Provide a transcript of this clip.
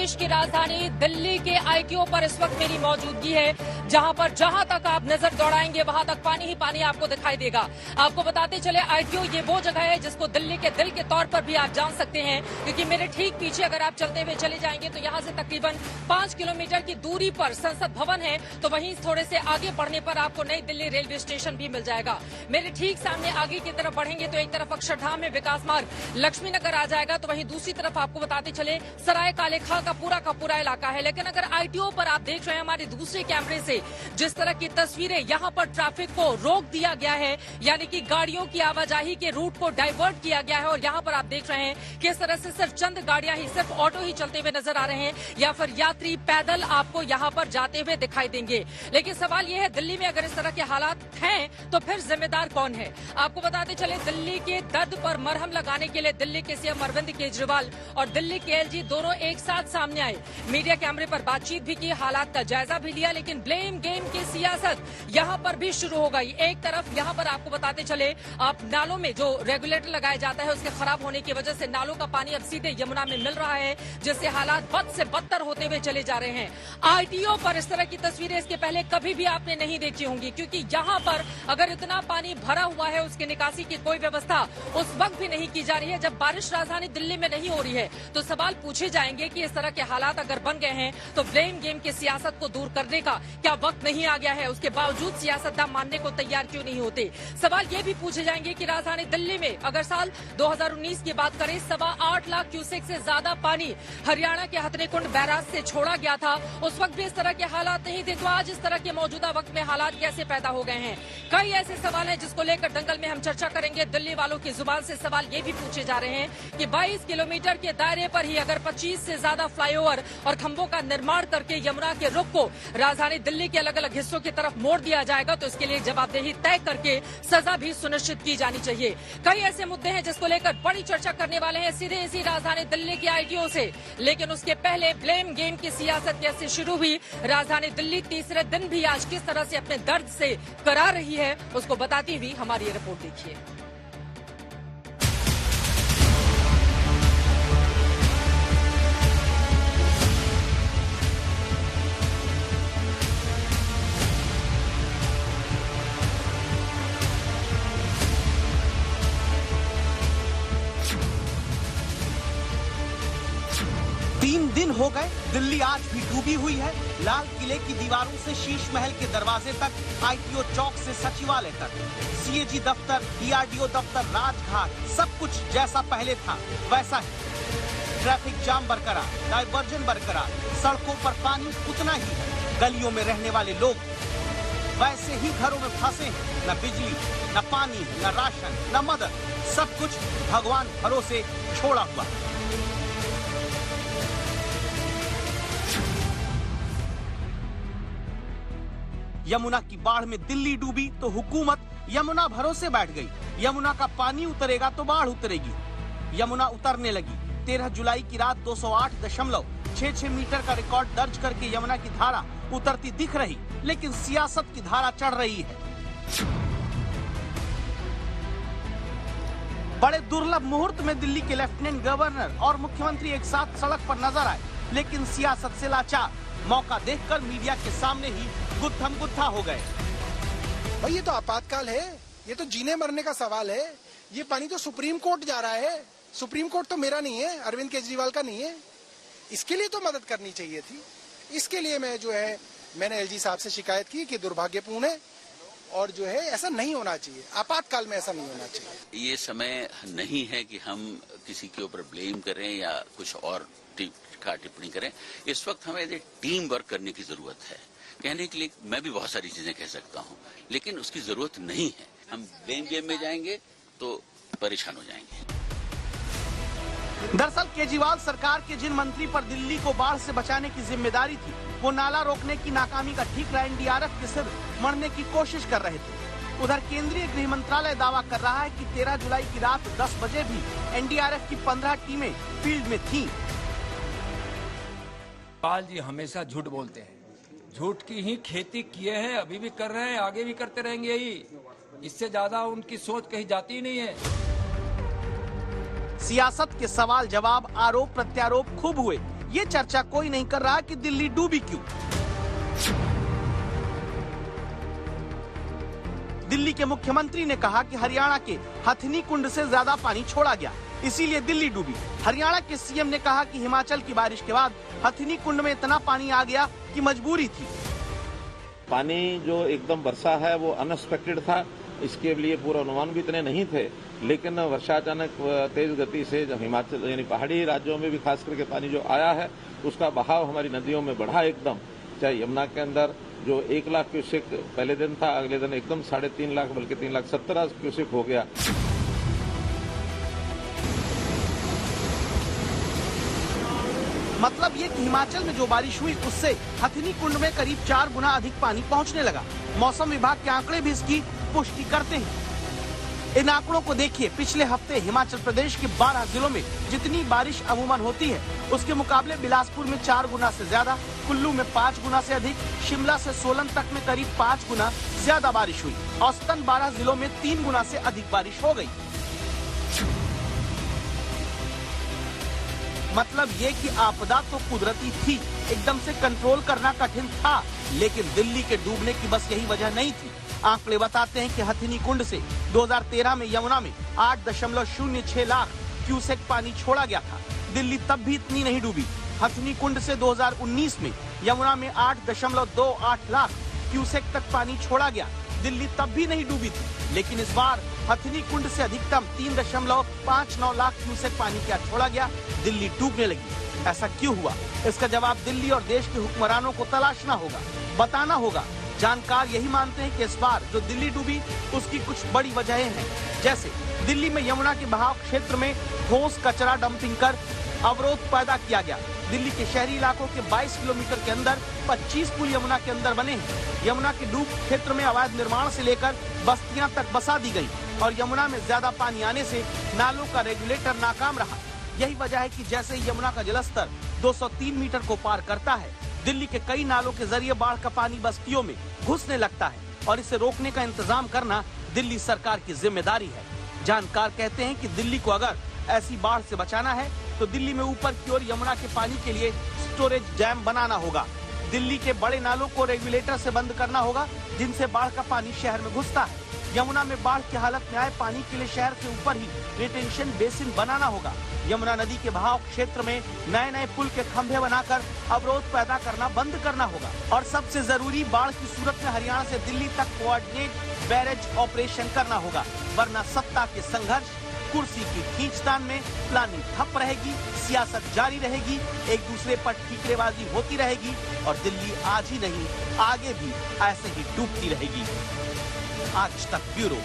प्रदेश की राजधानी दिल्ली के आईटीओ पर इस वक्त मेरी मौजूदगी है, जहां तक आप नजर दौड़ाएंगे वहां तक पानी ही पानी आपको दिखाई देगा। आपको बताते चले आईटीओ ये वो जगह है जिसको दिल्ली के दिल के तौर पर भी आप जान सकते हैं, क्योंकि मेरे ठीक पीछे अगर आप चलते हुए चले जाएंगे तो यहां से तकरीबन 5 किलोमीटर की दूरी पर संसद भवन है, तो वहीं थोड़े से आगे बढ़ने पर आपको नई दिल्ली रेलवे स्टेशन भी मिल जाएगा। मेरे ठीक सामने आगे की तरफ बढ़ेंगे तो एक तरफ अक्षरधाम में विकास मार्ग लक्ष्मी नगर आ जाएगा, तो वहीं दूसरी तरफ आपको बताते चले सराय काले खां का पूरा इलाका है। लेकिन अगर आईटीओ पर आप देख रहे हैं हमारे दूसरे कैमरे से जिस तरह की तस्वीरें, यहां पर ट्रैफिक को रोक दिया गया है, यानी कि गाड़ियों की आवाजाही के रूट को डाइवर्ट किया गया है। और यहां पर आप देख रहे हैं कि इस तरह से सिर्फ चंद गाड़ियां ही, सिर्फ ऑटो ही चलते हुए नजर आ रहे हैं, या फिर यात्री पैदल आपको यहां पर जाते हुए दिखाई देंगे। लेकिन सवाल यह है, दिल्ली में अगर इस तरह के हालात हैं तो फिर जिम्मेदार कौन है? आपको बताते चले दिल्ली के दर्द पर मरहम लगाने के लिए दिल्ली के सीएम अरविंद केजरीवाल और दिल्ली के एलजी दोनों एक साथ सामने आए, मीडिया कैमरे पर बातचीत भी की, हालात का जायजा भी लिया। लेकिन ब्लेम गेम की सियासत यहां पर भी शुरू हो गई। एक तरफ यहां पर आपको बताते चले आप नालों में जो रेगुलेटर लगाया जाता है उसके खराब होने की वजह से नालों का पानी अब सीधे यमुना में मिल रहा है, जिससे हालात बद से बदतर होते हुए चले जा रहे हैं। आईटीओ पर इस तरह की तस्वीरें इसके पहले कभी भी आपने नहीं देखी होंगी, क्योंकि यहां पर अगर इतना पानी भरा हुआ है उसकी निकासी की कोई व्यवस्था उस वक्त भी नहीं की जा रही है जब बारिश राजधानी दिल्ली में नहीं हो रही है। तो सवाल पूछे जाएंगे कि इस तरह के हालात अगर बन गए हैं तो ब्लेम गेम की सियासत को दूर करने का क्या वक्त नहीं आ गया है? उसके बावजूद सियासतदान मानने को तैयार क्यों नहीं होते? सवाल ये भी पूछे जाएंगे कि राजधानी दिल्ली में अगर साल 2019 की बात करें 8.25 लाख क्यूसेक से ज्यादा पानी हरियाणा के हथनीकुंड बैराज से छोड़ा गया था, उस वक्त भी इस तरह के हालात नहीं थे, तो आज इस तरह के मौजूदा वक्त में हालात कैसे पैदा हो गए हैं? कई ऐसे सवाल हैं जिसको लेकर दंगल में हम चर्चा करेंगे। दिल्ली वालों की जुबान से सवाल ये भी पूछे जा रहे हैं कि 22 किलोमीटर के दायरे पर ही अगर 25 से ज्यादा फ्लाईओवर और खंभों का निर्माण करके यमुना के रुख को राजधानी दिल्ली के अलग अलग हिस्सों की तरफ मोड़ दिया जाएगा तो इसके लिए जवाबदेही तय करके सजा भी सुनिश्चित की जानी चाहिए। कई ऐसे मुद्दे हैं जिसको लेकर बड़ी चर्चा करने वाले हैं सीधे इसी राजधानी दिल्ली की आईटीओ से। लेकिन उसके पहले ब्लेम गेम की सियासत कैसे शुरू हुई, राजधानी दिल्ली तीसरे दिन भी आज किस तरह से अपने दर्द से करा रही है, उसको बताती हुई हमारी ये रिपोर्ट देखिए। दिन हो गए, दिल्ली आज भी डूबी हुई है। लाल किले की दीवारों से शीश महल के दरवाजे तक, आईटीओ चौक से सचिवालय तक, सीएजी दफ्तर, डीआरडीओ दफ्तर, राजघाट, सब कुछ जैसा पहले था वैसा ही। ट्रैफिक जाम बरकरार, डायवर्जन बरकरार, सड़कों पर पानी उतना ही है। गलियों में रहने वाले लोग वैसे ही घरों में फंसे हैं। न बिजली, न पानी, न राशन, न मदद, सब कुछ भगवान भरोसे छोड़ा हुआ। यमुना की बाढ़ में दिल्ली डूबी तो हुकूमत यमुना भरोसे बैठ गई। यमुना का पानी उतरेगा तो बाढ़ उतरेगी। यमुना उतरने लगी। 13 जुलाई की रात 208.66 मीटर का रिकॉर्ड दर्ज करके यमुना की धारा उतरती दिख रही, लेकिन सियासत की धारा चढ़ रही है। बड़े दुर्लभ मुहूर्त में दिल्ली के लेफ्टिनेंट गवर्नर और मुख्यमंत्री एक साथ सड़क पर नजर आए, लेकिन सियासत से लाचार। मौका देखकर मीडिया के सामने ही गुत्थम गुत्था हो गए। भाई ये तो आपातकाल है, ये तो जीने मरने का सवाल है। ये पानी तो सुप्रीम कोर्ट जा रहा है। सुप्रीम कोर्ट तो मेरा नहीं है, अरविंद केजरीवाल का नहीं है। इसके लिए तो मदद करनी चाहिए थी। इसके लिए मैंने एलजी साहब से शिकायत की कि दुर्भाग्यपूर्ण है और ऐसा नहीं होना चाहिए। आपातकाल में ऐसा नहीं होना चाहिए। ये समय नहीं है कि हम किसी के ऊपर ब्लेम करें या कुछ और टिप्पणी करें। इस वक्त हमें टीम वर्क करने की जरूरत है। कहने के लिए मैं भी बहुत सारी चीजें कह सकता हूं, लेकिन उसकी जरूरत नहीं है। हम ब्लेम गेम में जाएंगे तो परेशान हो जाएंगे। दरअसल केजरीवाल सरकार के जिन मंत्री पर दिल्ली को बाढ़ से बचाने की जिम्मेदारी थी, वो नाला रोकने की नाकामी का ठीकरा एनडीआरएफ के सिर मरने की कोशिश कर रहे थे। उधर केंद्रीय गृह मंत्रालय दावा कर रहा है कि 13 जुलाई की रात 10 बजे भी एनडीआरएफ की 15 टीमें फील्ड में थीं। पाल जी हमेशा झूठ बोलते हैं, झूठ की ही खेती किए हैं, अभी भी कर रहे हैं, आगे भी करते रहेंगे यही। इससे ज्यादा उनकी सोच कहीं जाती ही नहीं है। सियासत के सवाल जवाब, आरोप प्रत्यारोप खूब हुए। ये चर्चा कोई नहीं कर रहा कि दिल्ली डूबी क्यों। दिल्ली के मुख्यमंत्री ने कहा कि हरियाणा के हथनी कुंड से ज्यादा पानी छोड़ा गया, इसीलिए दिल्ली डूबी। हरियाणा के सीएम ने कहा कि हिमाचल की बारिश के बाद हथनी कुंड में इतना पानी आ गया कि मजबूरी थी। पानी जो एकदम बरसा है वो अनएक्सपेक्टेड था, इसके लिए पूर्वानुमान भी इतने नहीं थे, लेकिन वर्षा अचानक तेज गति से जब हिमाचल यानी पहाड़ी राज्यों में भी खास करके पानी जो आया है उसका बहाव हमारी नदियों में बढ़ा एकदम। चाहे यमुना के अंदर जो 1 लाख क्यूसेक पहले दिन था, अगले दिन एकदम 3.5 लाख बल्कि 3,70,000 क्यूसेक हो गया। मतलब ये कि हिमाचल में जो बारिश हुई उससे हथनी कुंड में करीब 4 गुना अधिक पानी पहुंचने लगा। मौसम विभाग के आंकड़े भी इसकी पुष्टि करते हैं। इन आंकड़ों को देखिए, पिछले हफ्ते हिमाचल प्रदेश के 12 जिलों में जितनी बारिश अमूमन होती है उसके मुकाबले बिलासपुर में 4 गुना से ज्यादा, कुल्लू में 5 गुना से अधिक, शिमला से सोलन तक में करीब 5 गुना ज्यादा बारिश हुई। औसतन 12 जिलों में 3 गुना से अधिक बारिश हो गई। मतलब ये कि आपदा तो कुदरती थी, एकदम से कंट्रोल करना कठिन था, लेकिन दिल्ली के डूबने की बस यही वजह नहीं थी। आंकड़े बताते हैं कि हथनी कुंड से 2013 में यमुना में 8.06 लाख क्यूसेक पानी छोड़ा गया था। दिल्ली तब भी इतनी नहीं डूबी। हथनी कुंड से 2019 में यमुना में 8.28 लाख क्यूसेक तक पानी छोड़ा गया। दिल्ली तब भी नहीं डूबी थी, लेकिन इस बार हथनी कुंड से अधिकतम 3.59 लाख क्यूसेक पानी क्या छोड़ा गया, दिल्ली डूबने लगी। ऐसा क्यों हुआ? इसका जवाब दिल्ली और देश के हुक्मरानों को तलाशना होगा, बताना होगा। जानकार यही मानते हैं कि इस बार जो दिल्ली डूबी उसकी कुछ बड़ी वजहें हैं, जैसे दिल्ली में यमुना के बहाव क्षेत्र में ठोस कचरा डंपिंग कर अवरोध पैदा किया गया। दिल्ली के शहरी इलाकों के 22 किलोमीटर के अंदर 25 पुल यमुना के अंदर बने हैं। यमुना के डूब क्षेत्र में अवैध निर्माण से लेकर बस्तियां तक बसा दी गई और यमुना में ज्यादा पानी आने से नालों का रेगुलेटर नाकाम रहा। यही वजह है कि जैसे ही यमुना का जलस्तर 203 मीटर को पार करता है, दिल्ली के कई नालों के जरिए बाढ़ का पानी बस्तियों में घुसने लगता है और इसे रोकने का इंतजाम करना दिल्ली सरकार की जिम्मेदारी है। जानकार कहते हैं कि दिल्ली को अगर ऐसी बाढ़ से बचाना है तो दिल्ली में ऊपर की ओर यमुना के पानी के लिए स्टोरेज डैम बनाना होगा। दिल्ली के बड़े नालों को रेगुलेटर से बंद करना होगा जिनसे बाढ़ का पानी शहर में घुसता है। यमुना में बाढ़ की हालत में आए पानी के लिए शहर के ऊपर ही रिटेंशन बेसिन बनाना होगा। यमुना नदी के बहाव क्षेत्र में नए नए पुल के खंभे बनाकर अवरोध पैदा करना बंद करना होगा। और सबसे जरूरी, बाढ़ की सूरत में हरियाणा से दिल्ली तक कोऑर्डिनेट बैरेज ऑपरेशन करना होगा, वरना सत्ता के संघर्ष, कुर्सी की खींचतान में प्लानिंग ठप रहेगी, सियासत जारी रहेगी, एक दूसरे पर ठीकरेबाजी होती रहेगी और दिल्ली आज ही नहीं आगे भी ऐसे ही डूबती रहेगी। आज तक ब्यूरो।